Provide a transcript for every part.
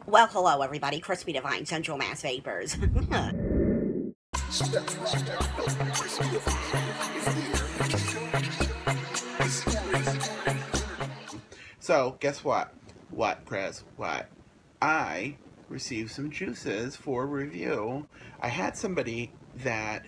Well, hello everybody, Crispy Divine Central Mass Vapors. So, guess what? What, Chris? What? I received some juices for review. I had somebody that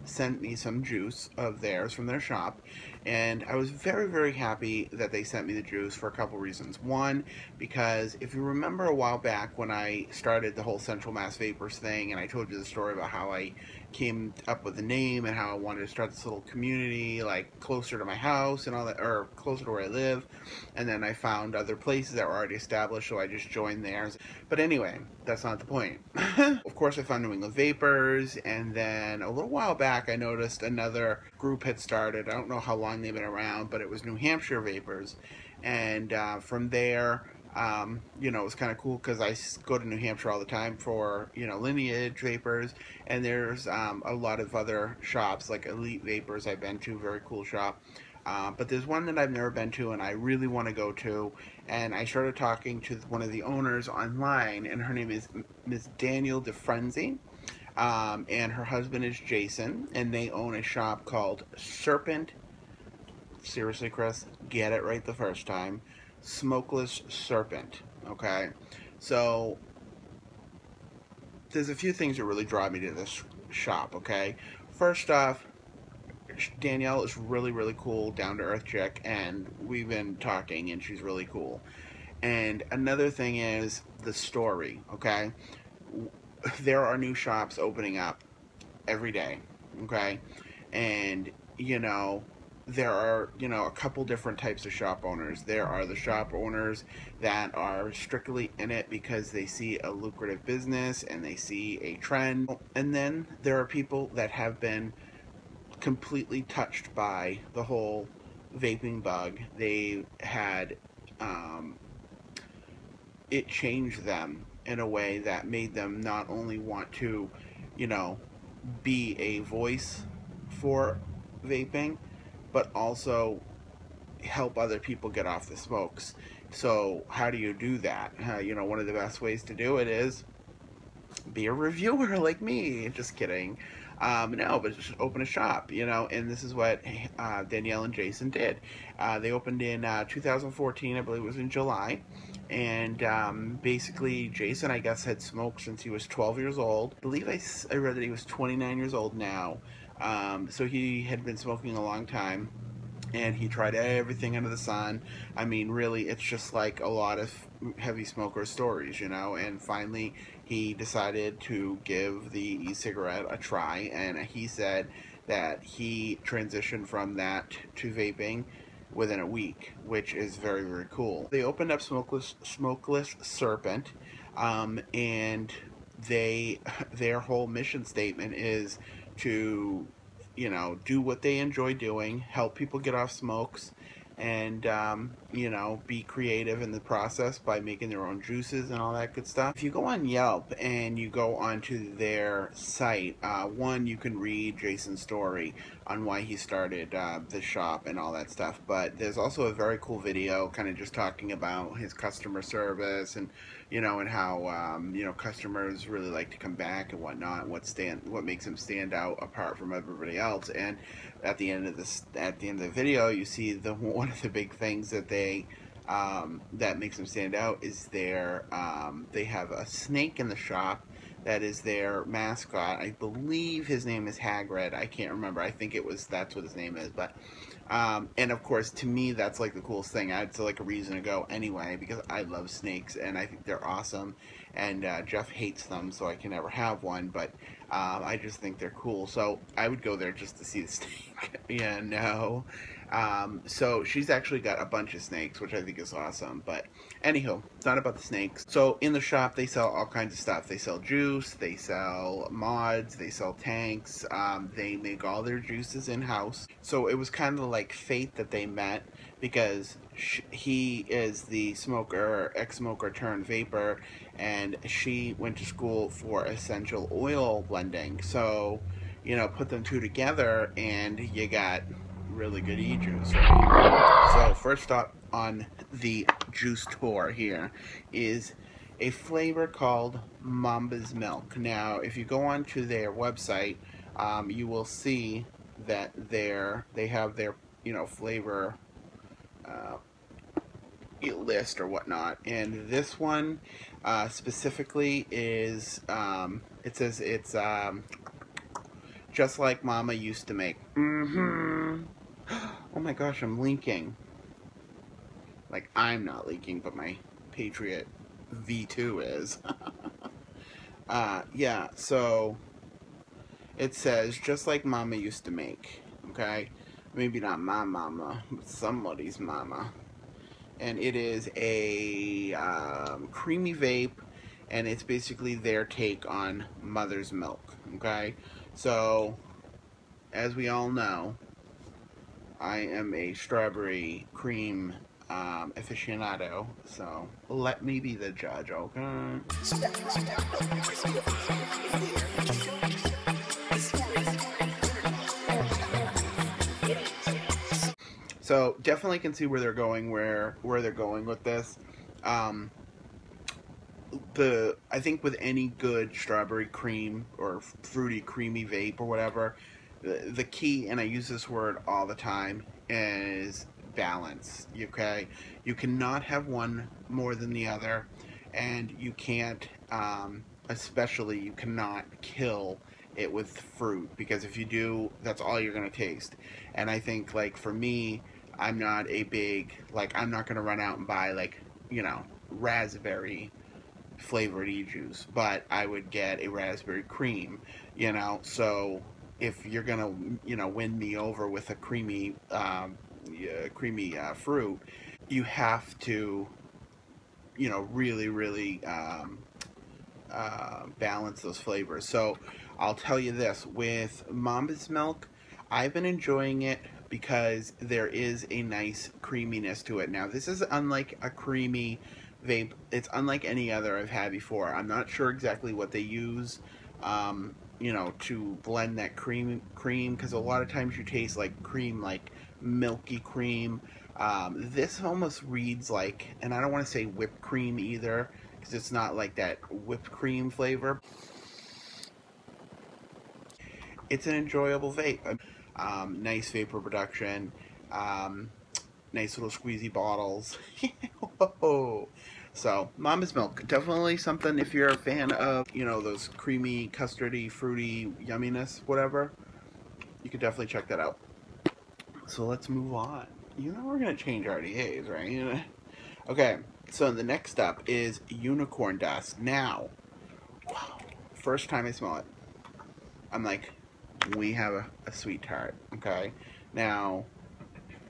sent me some juice of theirs from their shop, and I was very, very happy that they sent me the juice for a couple reasons. One, because if you remember a while back when I started the whole Central Mass Vapors thing, and I told you the story about how I came up with the name and how I wanted to start this little community, like closer to my house and all that, or closer to where I live, and then I found other places that were already established, so I just joined theirs. But anyway, that's not the point. Of course, I found New England Vapors, and then a little while back I noticed another group had started. I don't know how long they've been around, but it was New Hampshire Vapors, and from there, you know, it was kind of cool because I go to New Hampshire all the time for, you know, Lineage Vapors, and there's a lot of other shops like Elite Vapors I've been to, very cool shop. But there's one that I've never been to and I really want to go to, and I started talking to one of the owners online, and her name is Miss Daniele Dufresne, and her husband is Jason, and they own a shop called Serpent. Seriously, Chris, get it right the first time. Smokeless Serpent. Okay, so there's a few things that really draw me to this shop. Okay, first off, Danielle is really, really cool, down-to-earth chick, and we've been talking, and she's really cool. And another thing is the story. Okay, there are new shops opening up every day. Okay, and you know, there are, you know, a couple different types of shop owners. There are the shop owners that are strictly in it because they see a lucrative business and they see a trend. And then there are people that have been completely touched by the whole vaping bug. They had it changed them in a way that made them not only want to, you know, be a voice for vaping, but also help other people get off the smokes. So how do you do that? You know, one of the best ways to do it is be a reviewer like me. Just kidding. No, but just open a shop, you know, and this is what Danielle and Jason did. They opened in 2014, I believe it was in July, and basically Jason, I guess, had smoked since he was 12 years old. I believe I read that he was 29 years old now, so he had been smoking a long time, and he tried everything under the sun. I mean, really, it's just like a lot of heavy smoker stories, you know, and finally he decided to give the e-cigarette a try, and he said that he transitioned from that to vaping within a week, which is very, very cool. They opened up Smokeless Serpent, and their whole mission statement is to, you know, do what they enjoy doing, help people get off smokes, and you know, be creative in the process by making their own juices and all that good stuff. If you go on Yelp and you go onto their site, one, you can read Jason's story on why he started the shop and all that stuff, but there's also a very cool video kind of just talking about his customer service, and you know, and how you know, customers really like to come back and whatnot, what makes him stand out apart from everybody else. And at the end of the video, you see one of the big things that that makes them stand out is they have a snake in the shop that is their mascot. I believe his name is Hagrid. I can't remember. I think that's what his name is. But and of course, to me, that's like the coolest thing. It's like a reason to go anyway, because I love snakes and I think they're awesome. And Jeff hates them, so I can never have one. But I just think they're cool. So I would go there just to see the snake. Yeah, no. So she's actually got a bunch of snakes, which I think is awesome. But anywho, it's not about the snakes. So in the shop, they sell all kinds of stuff. They sell juice, they sell mods, they sell tanks, they make all their juices in-house. So it was kind of like fate that they met, because he is the smoker, ex-smoker turned vapor, and she went to school for essential oil blending. So, you know, put them two together and you got really good e-juice, right? So first up on the juice tour here is a flavor called Mamba's Milk. Now, if you go onto their website, you will see that they have their, you know, flavor list or whatnot, and this one specifically is it says it's just like Mama used to make. Oh my gosh, I'm leaking. Like, I'm not leaking, but my Patriot V2 is. Yeah, so it says just like Mama used to make. Okay, maybe not my mama, but somebody's mama. And it is a creamy vape, and it's basically their take on mother's milk. Okay, so as we all know, I am a strawberry cream aficionado, so let me be the judge, okay? So definitely can see where they're going, where they're going with this. I think with any good strawberry cream or fruity creamy vape or whatever, the key, and I use this word all the time, is balance. Okay, you cannot have one more than the other, and you can't, especially you cannot kill it with fruit, because if you do, that's all you're gonna taste. And I think, like, for me, I'm not a big, like, I'm not gonna run out and buy, like, you know, raspberry flavored e-juice, but I would get a raspberry cream, you know. So if you're gonna, you know, win me over with a creamy fruit, you have to, you know, really balance those flavors. So I'll tell you this, with Mamba's Milk, I've been enjoying it because there is a nice creaminess to it. Now, this is unlike a creamy vape. It's unlike any other I've had before. I'm not sure exactly what they use, you know, to blend that cream, because a lot of times you taste like cream, like milky cream. This almost reads like, and I don't want to say whipped cream either, because it's not like that whipped cream flavor. It's an enjoyable vape. Nice vapor production, nice little squeezy bottles. Whoa. So, Mama's Milk, definitely something if you're a fan of, you know, those creamy, custardy, fruity yumminess, whatever, you could definitely check that out. So let's move on. You know we're going to change RDAs, right? Okay, so the next up is Unicorn Dust. Now, wow, first time I smell it, I'm like, we have a sweet tart, okay? Now,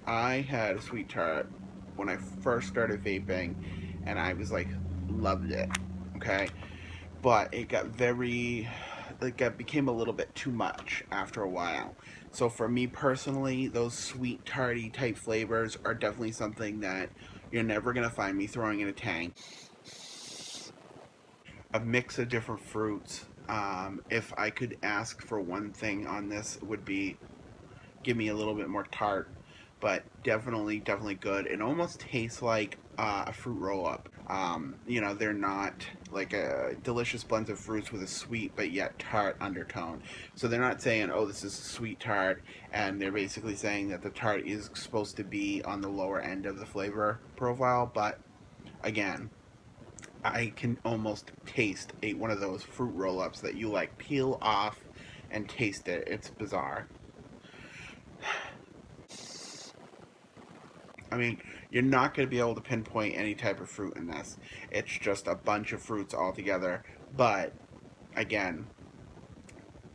I had a sweet tart when I first started vaping, and I was like, loved it, okay? But it got became a little bit too much after a while. So for me personally, those sweet tarty type flavors are definitely something that you're never gonna find me throwing in a tank. A mix of different fruits. If I could ask for one thing on this, it would be give me a little bit more tart, but definitely good. It almost tastes like a fruit roll-up. You know, they're not like a delicious blends of fruits with a sweet but yet tart undertone. So they're not saying, oh, this is a sweet tart, and they're basically saying that the tart is supposed to be on the lower end of the flavor profile, but again, I can almost taste one of those fruit roll-ups that you like peel off and taste it. It's bizarre. I mean, you're not going to be able to pinpoint any type of fruit in this. It's just a bunch of fruits all together. But, again,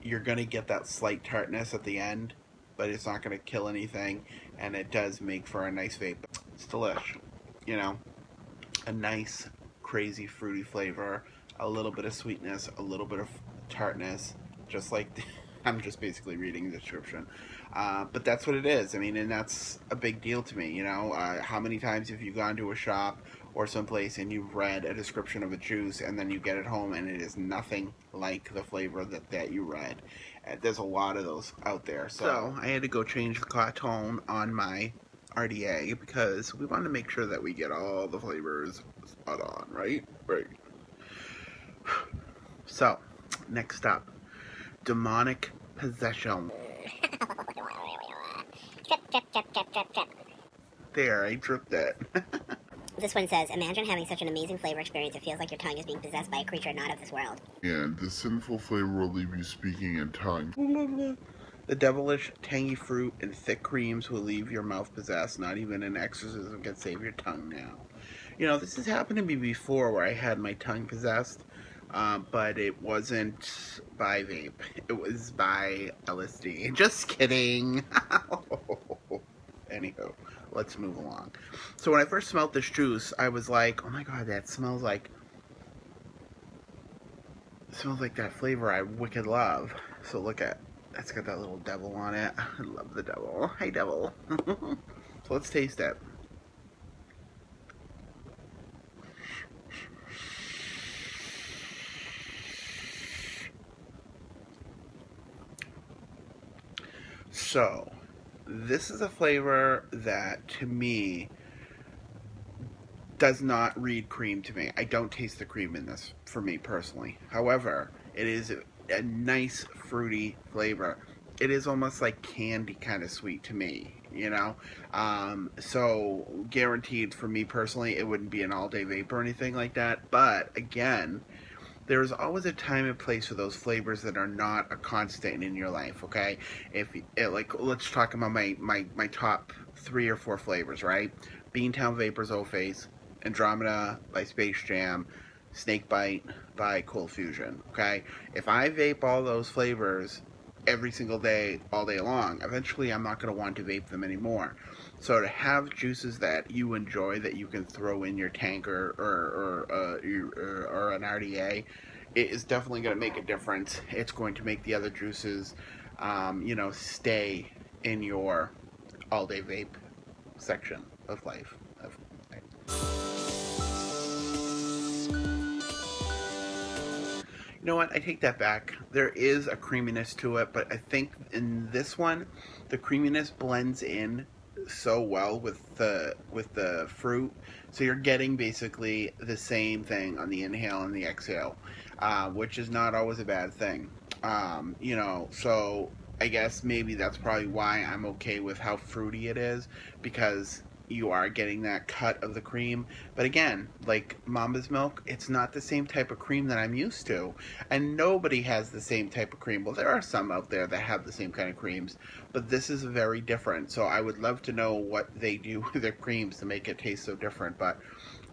you're going to get that slight tartness at the end, but it's not going to kill anything, and it does make for a nice vape. It's delish. You know, a nice, crazy, fruity flavor, a little bit of sweetness, a little bit of tartness, just like I'm just basically reading the description. But that's what it is. I mean, and that's a big deal to me, you know. How many times have you gone to a shop or someplace and you've read a description of a juice and then you get it home and it is nothing like the flavor that you read? There's a lot of those out there. So I had to go change the carton on my RDA because we want to make sure that we get all the flavors spot on, right? Right. So, next up, demonic possession. Trip. There, I dripped it. This one says, imagine having such an amazing flavor experience it feels like your tongue is being possessed by a creature not of this world. And the sinful flavor will leave you speaking in tongues. The devilish, tangy fruit and thick creams will leave your mouth possessed. Not even an exorcism can save your tongue now. You know, this has happened to me before where I had my tongue possessed, but it wasn't by vape. It was by LSD. Just kidding. Anywho, let's move along. So when I first smelled this juice, I was like, oh my god, that smells like that flavor I wicked love. So look at, it's got that little devil on it. I love the devil. Hi, devil. So let's taste it. So, this is a flavor that, to me, does not read cream to me. I don't taste the cream in this, for me personally. However, it is a nice fruity flavor. It is almost like candy kind of sweet to me, you know? So, guaranteed for me personally, it wouldn't be an all-day vape or anything like that. But, again, there's always a time and place for those flavors that are not a constant in your life, okay? Like, let's talk about my top 3 or 4 flavors, right? Beantown Vapors O-Face, Andromeda by Space Jam, Snakebite by Cold Fusion, okay? If I vape all those flavors every single day, all day long, eventually I'm not going to want to vape them anymore. So to have juices that you enjoy that you can throw in your tank or an RDA, it is definitely going to make a difference. It's going to make the other juices, you know, stay in your all-day vape section of life. You know what? I take that back. There is a creaminess to it, but I think in this one, the creaminess blends in so well with the fruit, so you're getting basically the same thing on the inhale and the exhale, which is not always a bad thing. You know, so I guess maybe that's probably why I'm okay with how fruity it is, because you are getting that cut of the cream. But again, like Mama's Milk, it's not the same type of cream that I'm used to, and nobody has the same type of cream. Well, there are some out there that have the same kind of creams, but this is very different. So I would love to know what they do with their creams to make it taste so different, but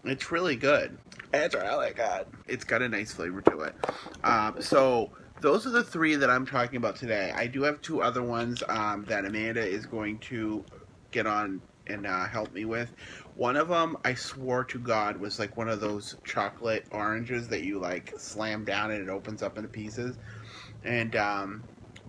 it's really good. It's really good. It's got a nice flavor to it. So those are the 3 that I'm talking about today. I do have 2 other ones that Amanda is going to get on and help me with. One of them, I swore to God, was like one of those chocolate oranges that you like slam down and it opens up into pieces. And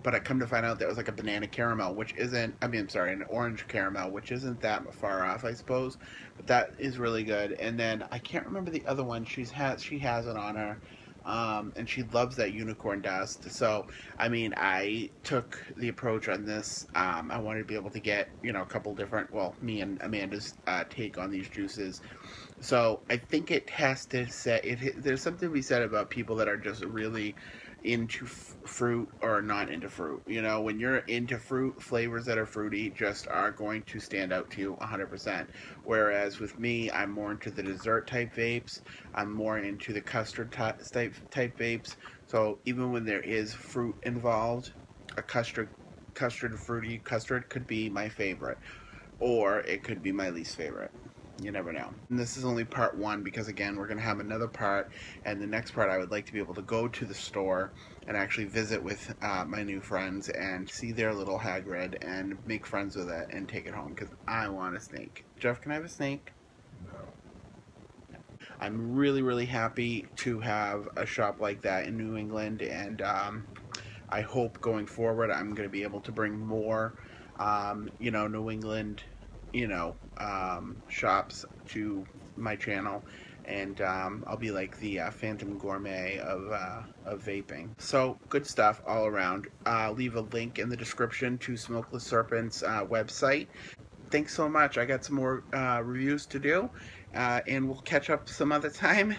but I come to find out that was like a banana caramel, which isn't, I mean, I'm sorry, an orange caramel, which isn't that far off, I suppose. But that is really good. And then I can't remember the other one. She has it on her. And she loves that unicorn dust. So, I mean, I took the approach on this. I wanted to be able to get, you know, a couple different, well, me and Amanda's take on these juices. So, I think it has to say, there's something to be said about people that are just really into fruit or not into fruit. You know, when you're into fruit, flavors that are fruity just are going to stand out to you 100%. Whereas with me, I'm more into the dessert type vapes. I'm more into the custard type vapes. So even when there is fruit involved, a fruity custard could be my favorite, or it could be my least favorite. You never know. And this is only part 1, because again, we're going to have another part, and the next part I would like to be able to go to the store and actually visit with my new friends and see their little Hagrid and make friends with it and take it home, because I want a snake. Jeff, can I have a snake? No. I'm really, really happy to have a shop like that in New England, and I hope going forward I'm going to be able to bring more, you know, New England, you know, shops to my channel, and I'll be like the Phantom Gourmet of vaping. So good stuff all around. Leave a link in the description to Smokeless Serpent's website. Thanks so much. I got some more reviews to do, and we'll catch up some other time.